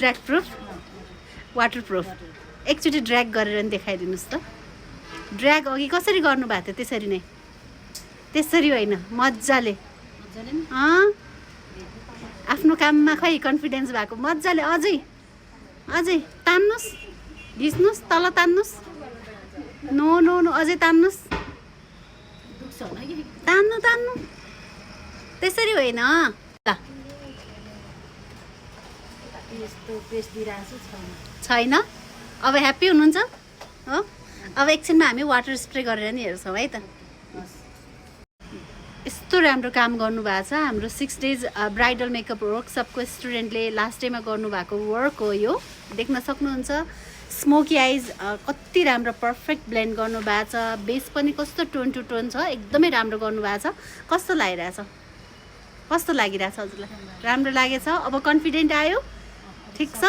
drag proof water proof एकचोटि drag गरेर नि देखाइदिनुहोस् त ड्र्याग अघि कसरी गर्नुभएको थियो त्यसरी नै त्यसरी होइन मजाले आफ्नो काममा खै कन्फिडेन्स भएको मजाले अझै अझै तान्नुहोस् घिच्नुहोस् तल तान्नुहोस् नो नो नो अझै तान्नुहोस् तान्नु तान्नु त्यसरी होइन ल छैन अब ह्याप्पी हुनुहुन्छ हो अब एकछिनमा हामी वाटर स्प्रे गरेर नि हेर्छौँ है त यस्तो राम्रो काम गर्नुभएको छ हाम्रो 6 days ब्राइडल मेकअप वर्कसपको स्टुडेन्टले लास्ट डेमा गर्नुभएको वर्क हो यो देख्न सक्नुहुन्छ स्मोकी आइज कति राम्रो पर्फेक्ट ब्लेन्ड गर्नुभएको छ बेस पनि कस्तो टोन टु टोन छ एकदमै राम्रो गर्नुभएको छ कस्तो लागिरहेछ हजुरलाई राम्रो लागेछ अब कन्फिडेन्ट आयो ठिक छ